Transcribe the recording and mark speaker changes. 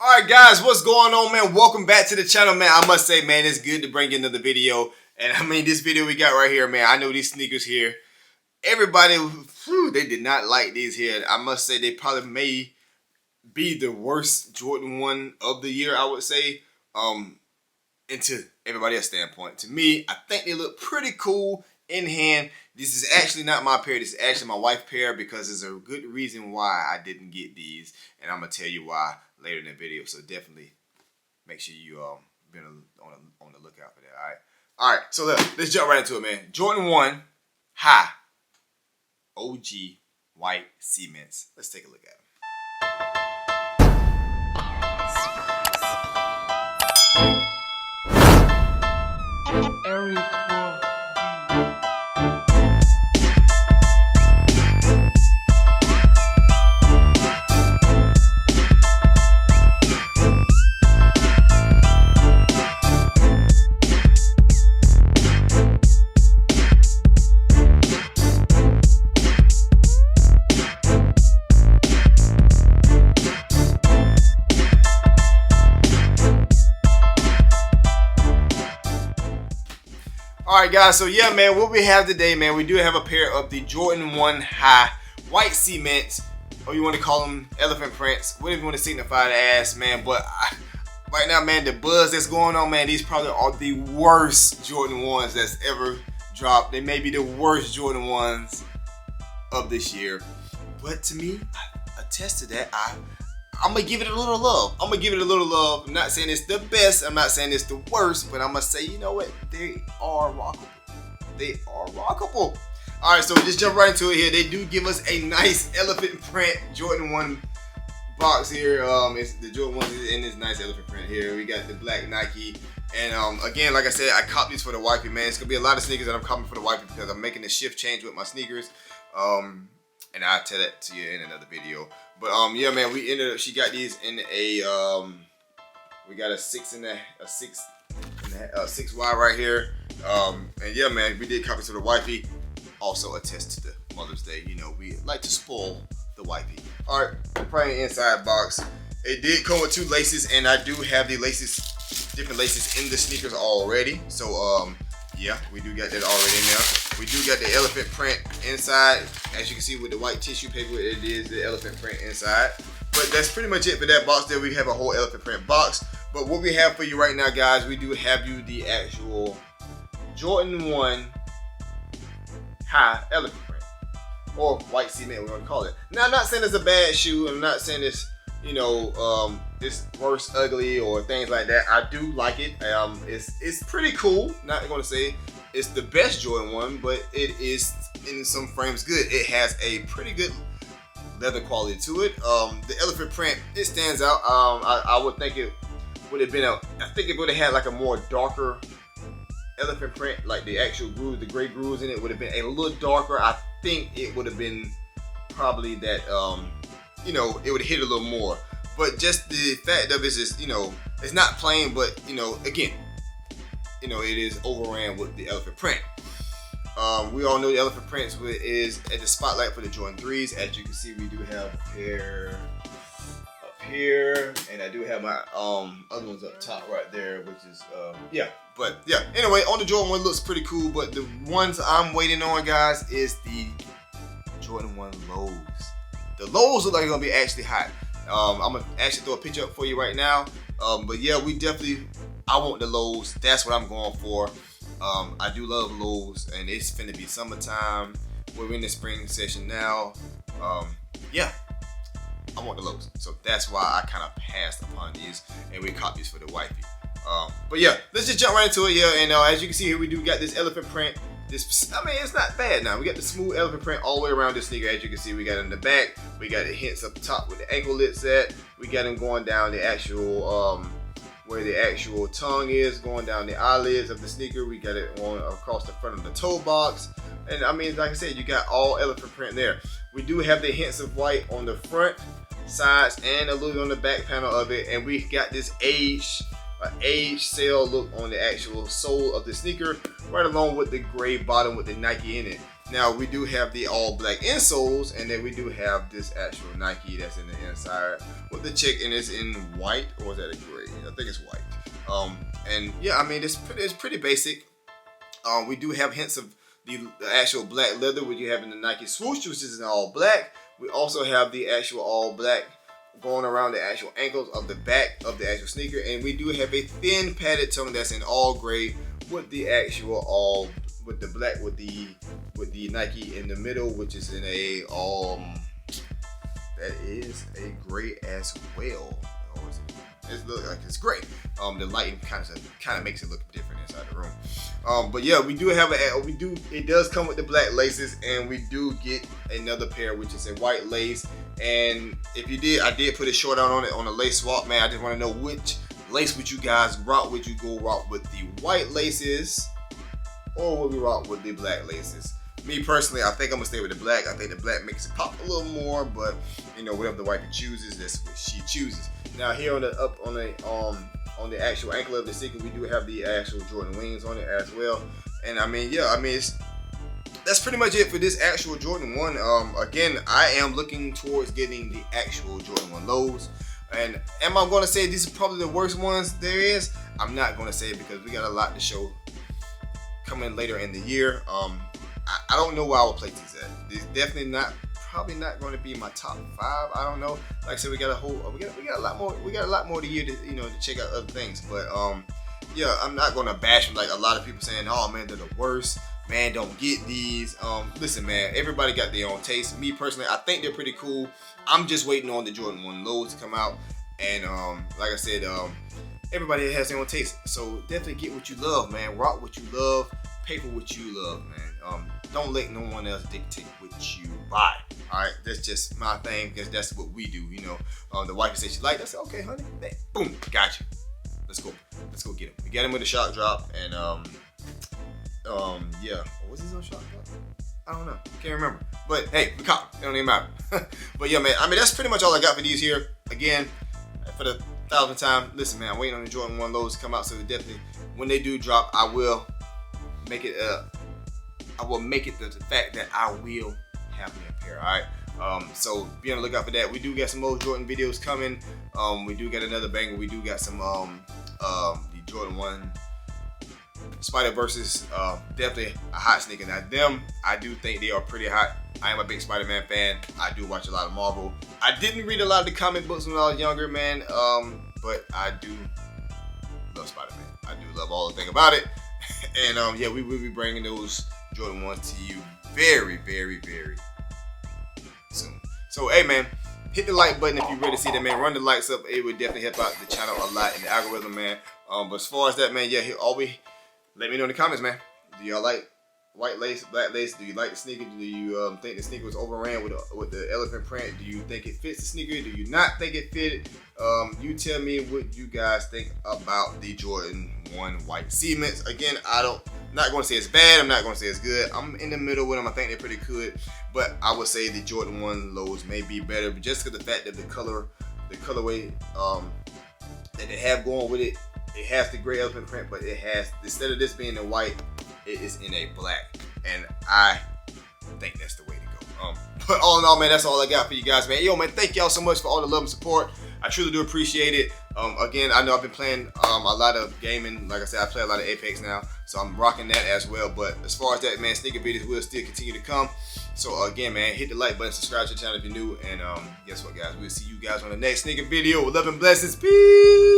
Speaker 1: Alright guys, what's going on, man? Welcome back to the channel, man. I must say, man, it's good to bring you another video. And I mean, this video we got right here, man, I know these sneakers here, everybody, they did not like these here. I must say, they probably may be the worst Jordan 1 of the year, I would say. And to everybody else's standpoint. To me, I think they look pretty cool in hand. This is actually not my pair. This is actually my wife's pair because there's a good reason why I didn't get these. And I'm going to tell you why later in the video. So definitely make sure you been on the lookout for that, all right? All right, so let's jump right into it, man. Jordan 1 High OG white cements. Let's take a look at them. Alright guys, so yeah, man, what we have today, man, we do have a pair of the Jordan 1 High white cements, or you want to call them elephant prints, whatever you want to signify the ass, man. But right now, man, the buzz that's going on, man, these probably are the worst Jordan 1s that's ever dropped. They may be the worst Jordan 1s of this year. But to me, I attest to that. I'm going to give it a little love. I'm going to give it a little love. I'm not saying it's the best. I'm not saying it's the worst. But I'm going to say, you know what? They are rockable. They are rockable. All right, so just jump right into it here. They do give us a nice elephant print Jordan 1 box here. It's the Jordan 1 is in this nice elephant print here. We got the black Nike. And again, like I said, I copped these for the wifey, man. It's going to be a lot of sneakers that I'm copping for the wifey because I'm making a shift change with my sneakers. And I'll tell that to you in another video. But yeah, man, we ended up. She got these in a we got a 6Y right here. And yeah, man, we did copies for the wifey. Also attest to the Mother's Day. You know, we like to spoil the wifey. All right, probably inside box. It did come with 2 laces, and I do have the laces, different laces in the sneakers already. So yeah, we do got that already in there. We do got the elephant print inside. As you can see with the white tissue paper, it is the elephant print inside. But that's pretty much it for that box there. We have a whole elephant print box. But what we have for you right now, guys, we do have you the actual Jordan 1 High elephant print. Or white cement, we want to call it. Now, I'm not saying it's a bad shoe. I'm not saying it's, you know, it's worse, ugly, or things like that. I do like it. It's pretty cool. Not going to say it's the best Jordan 1, but it is in some frames good. It has a pretty good leather quality to it. The elephant print, it stands out. I would think it would have been I think it would have had like a more darker elephant print, like the actual grooves, the gray grooves in it would have been a little darker. I think it would have been probably that, you know, it would hit a little more. But just the fact of it is just, you know, it's not plain, but, you know, again, you know, it is overran with the elephant print. We all know the elephant prints is at the spotlight for the Jordan 3s. As you can see, we do have a pair up here, and I do have my other ones up top right there, which is yeah. But yeah, anyway, on the Jordan 1 looks pretty cool, but the ones I'm waiting on, guys, is the Jordan 1 lows. The lows look like they're gonna be actually hot. I'm gonna actually throw a picture up for you right now. But yeah, I want the lows. That's what I'm going for. I do love lows, and it's finna be summertime. We're in the spring session now. Yeah, I want the lows. So that's why I kind of passed upon these, and we copied these for the wifey. But yeah, let's just jump right into it. Yeah, and as you can see here, we do got this elephant print. I mean, it's not bad now. We got the smooth elephant print all the way around this sneaker. As you can see, we got it in the back. We got the hints up top with the anklets at. We got them going down the actual, where the actual tongue is, going down the eyelids of the sneaker. We got it on across the front of the toe box. And I mean, like I said, you got all elephant print there. We do have the hints of white on the front, sides, and a little on the back panel of it. And we got this aged sail look on the actual sole of the sneaker, right along with the gray bottom with the Nike in it. Now we do have the all black insoles, and then we do have this actual Nike that's in the inside with the check, and it's in white, or is that a gray? I think it's white. And yeah, I mean it's pretty basic. We do have hints of the actual black leather, which you have in the Nike Swoosh, which is in all black. We also have the actual all black going around the actual ankles of the back of the actual sneaker, and we do have a thin padded tongue that's in all gray with the actual all with the black with the Nike in the middle, which is in a that is a gray as well. It looks like it's gray. The lighting kind of makes it look different inside the room. But yeah, we do have it does come with the black laces, and we do get another pair, which is a white lace. And if you did, I did put a short out on it on a lace swap, man. I just want to know which lace would you guys rock? Would you go rock with the white laces, or would we rock with the black laces? Me personally, I think I'm gonna stay with the black. I think the black makes it pop a little more, but you know, whatever the wifey chooses, that's what she chooses. Now here on the actual ankle of the sneaker, we do have the actual Jordan wings on it as well. And I mean, yeah, I mean that's pretty much it for this actual Jordan 1. Again, I am looking towards getting the actual Jordan 1 lows. And am I going to say these are probably the worst ones there is? I'm not going to say it because we got a lot to show coming later in the year. I don't know where I would place these at. It's definitely probably not going to be my top 5. I don't know. Like I said, we got a lot more of the year to to check out other things. But yeah, I'm not going to bash them like a lot of people saying, oh man, they're the worst. Man, don't get these. Listen, man, everybody got their own taste. Me personally, I think they're pretty cool. I'm just waiting on the Jordan 1 lows to come out. And like I said, everybody has their own taste. So definitely get what you love, man. Rock what you love. Pay for what you love, man. Don't let no one else dictate what you buy. All right, that's just my thing because that's what we do. The wife said she liked. I said, okay, honey, boom, got you. Let's go get him. We got him with a shock drop, and yeah. Was this on shock drop? I don't know. Can't remember. But hey, we caught. It don't even matter. But yeah, man. I mean, that's pretty much all I got for these here. Again, for the 1,000th time. Listen, man. I'm waiting on the Jordan 1 lows to come out. So definitely, when they do drop, I will make it. I will make it the fact that I will have me a pair. All right. So be on the lookout for that. We do got some more Jordan videos coming. We do got another banger. We do got some the Jordan 1 Spider versus definitely a hot sneaker. Now them, I do think they are pretty hot. I am a big Spider-Man fan. I do watch a lot of Marvel. I didn't read a lot of the comic books when I was younger, man. But I do love Spider-Man. I do love all the thing about it. And yeah, we will be bringing those Jordan 1s to you very, very, very soon. So hey, man, hit the like button if you're ready to see that, man. Run the likes up. It would definitely help out the channel a lot in the algorithm, man. But as far as that, man, yeah, always let me know in the comments, man. Do y'all like white lace, black lace? Do you like the sneaker? Do you think the sneaker was overran with the elephant print? Do you think it fits the sneaker? Do you not think it fitted? You tell me what you guys think about the Jordan 1 white cements. Again, not going to say it's bad. I'm not going to say it's good. I'm in the middle with them. I think they're pretty good. But I would say the Jordan 1 lows may be better, but just because the fact that the colorway that they have going with it, it has the gray elephant print, but it has, instead of this being in white, it is in a black. And I think that's the way to go. But all in all, man, that's all I got for you guys, man. Yo, man, thank y'all so much for all the love and support. I truly do appreciate it. Again, I know I've been playing a lot of gaming. Like I said, I play a lot of Apex now, so I'm rocking that as well. But as far as that, man, sneaker videos will still continue to come. So again, man, hit the like button, subscribe to the channel if you're new, and guess what, guys? We'll see you guys on the next sneaker video. Love and blessings. Peace.